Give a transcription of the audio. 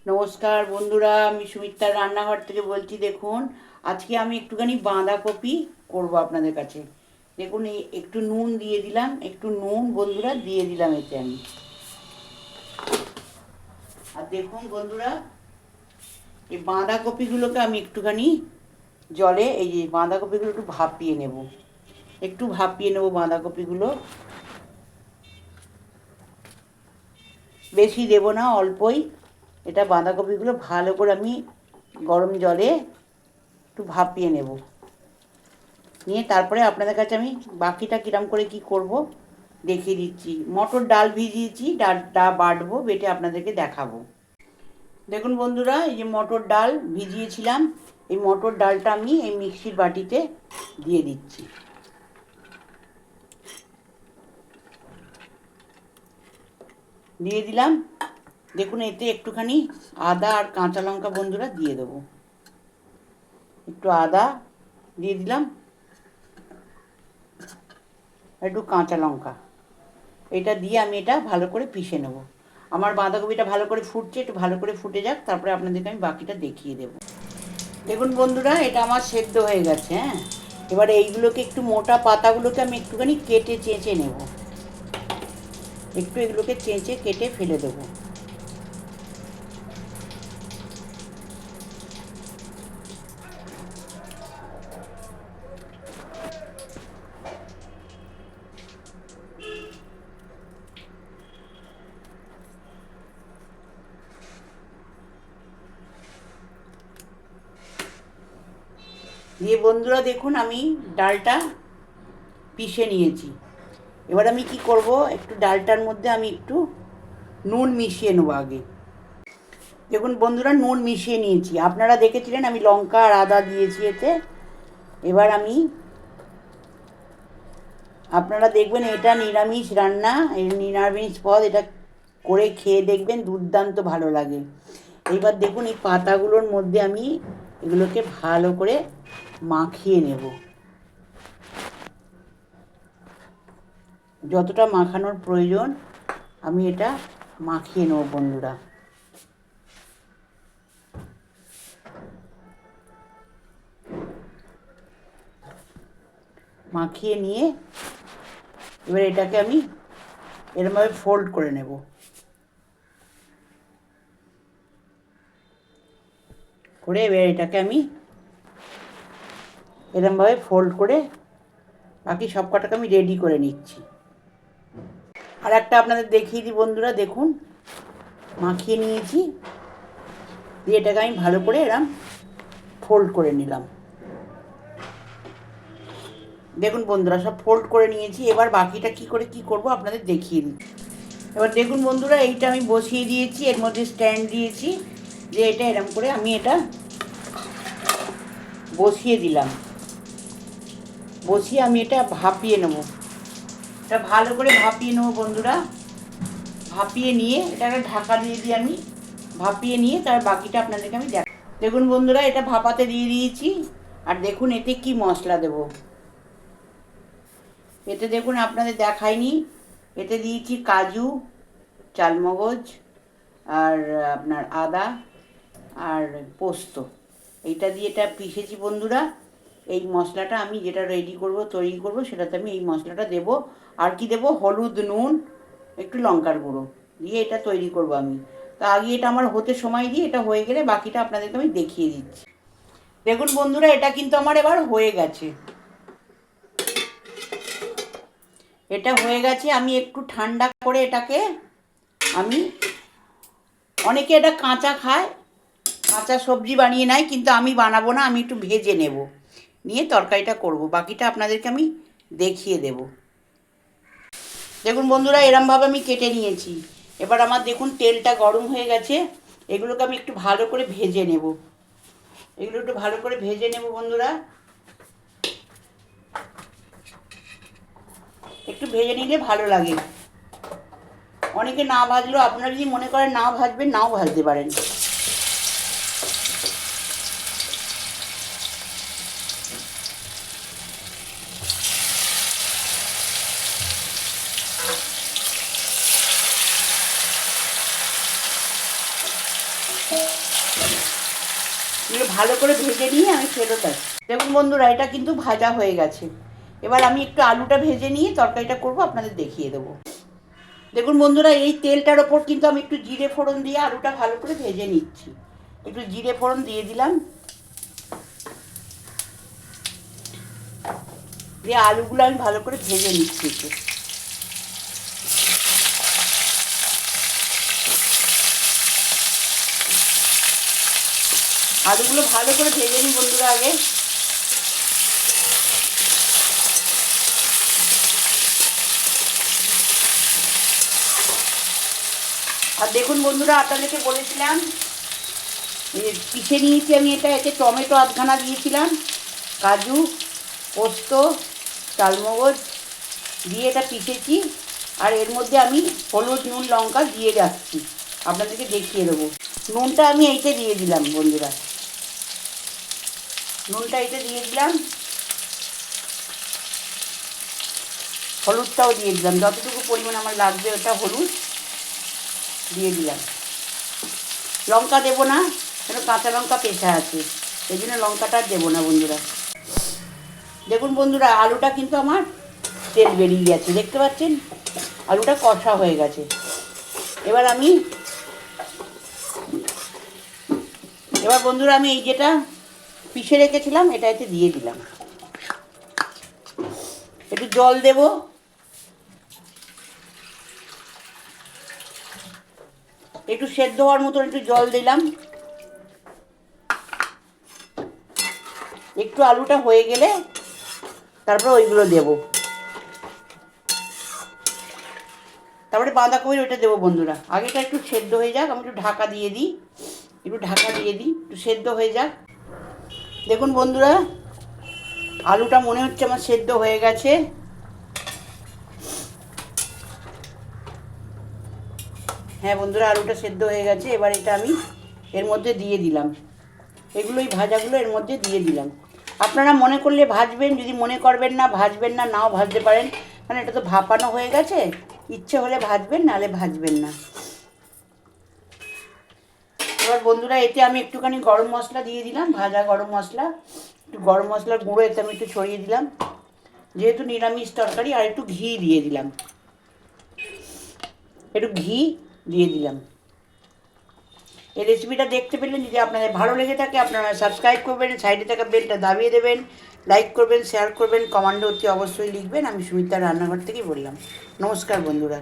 নমস্কার বন্ধুরা, আমি সুমিত্রার রান্নাঘর থেকে বলছি। দেখুন, আজকে আমি একটুখানি বাঁধাকপি করব আপনাদের কাছে। দেখুন, এই একটু নুন দিয়ে দিলাম, একটু নুন বন্ধুরা দিয়ে দিলাম এতে আমি। আর দেখুন বন্ধুরা, এই বাঁধাকপিগুলোকে আমি একটুখানি জলে, এই যে বাঁধাকপিগুলো একটু ভাপিয়ে নেব, বাঁধাকপিগুলো। বেশি দেব না, অল্পই। এটা বাঁধাকপিগুলো ভালো করে আমি গরম জলে একটু ভাপিয়ে নেব, নিয়ে তারপরে আপনাদের কাছে আমি বাকিটা কিরম করে কি করব দেখিয়ে দিচ্ছি। মটর ডাল ভিজিয়েছি, ডালটা বাটবো, বেটে আপনাদেরকে দেখাবো। দেখুন বন্ধুরা, এই যে মটর ডাল ভিজিয়েছিলাম, এই মটর ডালটা আমি এই মিক্সির বাটিতে দিয়ে দিচ্ছি। দিয়ে দিলাম। দেখুন, এতে একটুখানি আদা আর কাঁচা লঙ্কা বন্ধুরা দিয়ে দেবো। একটু আদা দিয়ে দিলাম, একটু কাঁচা লঙ্কা, এটা দিয়ে আমি এটা ভালো করে পিষে নেব। আমার বাঁধাকপিটা ভালো করে ফুটছে, একটু ভালো করে ফুটে যাক, তারপরে আপনাদেরকে আমি বাকিটা দেখিয়ে দেব। দেখুন বন্ধুরা, এটা আমার সেদ্ধ হয়ে গেছে। হ্যাঁ, এবারে এইগুলোকে একটু মোটা পাতাগুলোকে আমি একটুখানি কেটে চেঁচে নেব, একটু এগুলোকে চেঁচে কেটে ফেলে দেবো। দিয়ে বন্ধুরা দেখুন, আমি ডালটা পিষে নিয়েছি। এবার আমি কি করব, একটু ডালটার মধ্যে আমি একটু নুন মিশিয়ে নেবো আগে। দেখুন বন্ধুরা, নুন মিশিয়ে নিয়েছি, আপনারা দেখেছিলেন আমি লঙ্কা আর আদা দিয়েছি এতে। এবার আমি, আপনারা দেখবেন এটা নিরামিষ রান্না, এই নিরামিষ পদ, এটা করে খেয়ে দেখবেন, দুর্দান্ত ভালো লাগে। এইবার দেখুন, এই পাতাগুলোর মধ্যে আমি এগুলোকে ভালো করে মাখিয়ে নেব, যতটা মাখানোর প্রয়োজন আমি এটা মাখিয়ে নেব বন্ধুরা। মাখিয়ে নিয়ে এবার এটাকে আমি এরমভাবে ফোল্ড করে নেব, করে এবার এটাকে আমি এরমভাবে ফোল্ড করে বাকি সব কটাকে আমি রেডি করে নিচ্ছি। আর একটা আপনাদের দেখিয়ে দিই বন্ধুরা, দেখুন মাখিয়ে নিয়েছি, দিয়ে এটাকে আমি ভালো করে এরম ফোল্ড করে নিলাম। দেখুন বন্ধুরা, সব ফোল্ড করে নিয়েছি। এবার বাকিটা কি করে কি করব আপনাদের দেখিয়ে দিই। এবার দেখুন বন্ধুরা, এইটা আমি বসিয়ে দিয়েছি, এর মধ্যে স্ট্যান্ড দিয়েছি, যে এটা এরম করে আমি এটা বসিয়ে দিলাম। বসিয়ে আমি এটা ভাপিয়ে নেব, এটা ভালো করে ভাপিয়ে নেব বন্ধুরা। ভাপিয়ে নিয়ে এটাকে ঢাকা দিয়ে দিই আমি, ভাপিয়ে নিয়ে তার বাকিটা আপনাদেরকে আমি দেখুন বন্ধুরা, এটা ভাপাতে দিয়ে দিয়েছি। আর দেখুন এতে কি মশলা দেব, এতে দেখুন আপনাদের দেখাইনি, এতে দিয়েছি কাজু, চালমগজ, আর আপনার আদা আর পোস্ত, এইটা দিয়ে এটা পিষেছি বন্ধুরা। এই মশলাটা আমি যেটা রেডি করব, তৈরি করব, সেটাতে আমি এই মশলাটা দেব। আর কি দেব, হলুদ, নুন, একটু লঙ্কার গুঁড়ো দিয়ে এটা তৈরি করব আমি। তা আগে এটা আমার হতে সময় দিয়ে, এটা হয়ে গেলে বাকিটা আপনাদেরকে আমি দেখিয়ে দিচ্ছি। দেখুন বন্ধুরা, এটা কিন্তু আমার এবার হয়ে গেছে, এটা হয়ে গেছে। আমি একটু ঠান্ডা করে এটাকে আমি, অনেকে এটা কাঁচা খায়, কাঁচা সবজি বানিয়ে নেয়, কিন্তু আমি বানাবো না, আমি একটু ভেজে নেব, নিয়ে তরকারিটা করব, বাকিটা আপনাদেরকে আমি দেখিয়ে দেব। দেখুন বন্ধুরা, এরমভাবে আমি কেটে নিয়েছি। এবার আমার দেখুন তেলটা গরম হয়ে গেছে, এগুলোকে আমি একটু ভালো করে ভেজে নেব, এগুলো একটু ভালো করে ভেজে নেব বন্ধুরা। একটু ভেজে নিলে ভালো লাগে, অনেকে না ভাজলেও, আপনারা যদি মনে করেন না ভাজবেন, নাও ভাজতে পারেন। এগুলো ভালো করে ভেজে নিয়ে আমি ফেরত আসি। দেখুন বন্ধুরা, এটা কিন্তু ভাজা হয়ে গেছে। এবার আমি একটু আলুটা ভেজে নিয়ে তরকারিটা করবো, আপনাদের দেখিয়ে দেবো। দেখুন বন্ধুরা, এই তেলটার ওপর কিন্তু আমি একটু জিরে ফোড়ন দিয়ে আলুটা ভালো করে ভেজে নিচ্ছি। একটু জিরে ফোড়ন দিয়ে দিলাম, দিয়ে আলুগুলো আমি ভালো করে ভেজে নিচ্ছি একটু। আলুগুলো ভালো করে ভেজে নিই বন্ধুরা আগে। আর দেখুন বন্ধুরা, আপনাদেরকে বলেছিলাম পিষে নিয়েছি আমি, এতে টমেটো আধখানা দিয়েছিলাম, কাজু, পোস্ত, চালমগজ দিয়ে এটা পিষেছি। আর এর মধ্যে আমি হলুদ, নুন, লঙ্কা দিয়ে রাখছি, আপনাদেরকে দেখিয়ে দেবো। নুনটা আমি এইতে দিয়ে দিলাম বন্ধুরা, নুনটা এইতে দিয়ে দিলাম, হলুদটাও দিয়ে দিলাম, যতটুকু পরিমাণ আমার লাগবে ওটা হলুদ দিয়ে দিলাম। লঙ্কা দেবো না, কেন কাঁচা লঙ্কা পেশা আছে, এই জন্য লঙ্কাটা দেবো না বন্ধুরা। দেখুন বন্ধুরা, আলুটা কিন্তু আমার তেল বেরিয়ে গেছে, দেখতে পাচ্ছেন আলুটা কষা হয়ে গেছে। এবার বন্ধুরা আমি এই যেটা পিষে রেখেছিলাম এটা এতে দিয়ে দিলাম। একটু জল দেব, একটু সেদ্ধ হওয়ার মতন একটু জল দিলাম। একটু আলুটা হয়ে গেলে তারপরে ওইগুলো দেব, তারপরে বাঁধাকপির ওইটা দেবো বন্ধুরা। আগেটা একটু সেদ্ধ হয়ে যাক, আমি একটু ঢাকা দিয়ে দিই, একটু সেদ্ধ হয়ে যাক। দেখুন বন্ধুরা, আলুটা মনে হচ্ছে আমার সেদ্ধ হয়ে গেছে। হ্যাঁ বন্ধুরা, আলুটা সেদ্ধ হয়ে গেছে। এবার এটা আমি এর মধ্যে দিয়ে দিলাম, এগুলোই ভাজাগুলো এর মধ্যে দিয়ে দিলাম। আপনারা মনে করলে ভাজবেন, যদি মনে করবেন না ভাজবেন না, নাও ভাজতে পারেন, কারণ এটা তো ভাপানো হয়ে গেছে। ইচ্ছে হলে ভাজবেন, নাহলে ভাজবেন না। এবার বন্ধুরা এতে আমি একটুখানি গরম মশলা দিয়ে দিলাম, ভাজা গরম মশলা, একটু গরম মশলার গুঁড়ো এতে আমি একটু ছড়িয়ে দিলাম, যেহেতু নিরামিষ তরকারি। আর একটু ঘি দিয়ে দিলাম, এই রেসিপিটা দেখতে পেলেন, যদি আপনাদের ভালো লেগে থাকে আপনারা সাবস্ক্রাইব করবেন, সাইডে থাকা বেলটা দাবিয়ে দেবেন, লাইক করবেন, শেয়ার করবেন, কমেন্টে অতি অবশ্যই লিখবেন। আমি সুমিতার রান্নাঘর থেকেই বললাম। নমস্কার বন্ধুরা।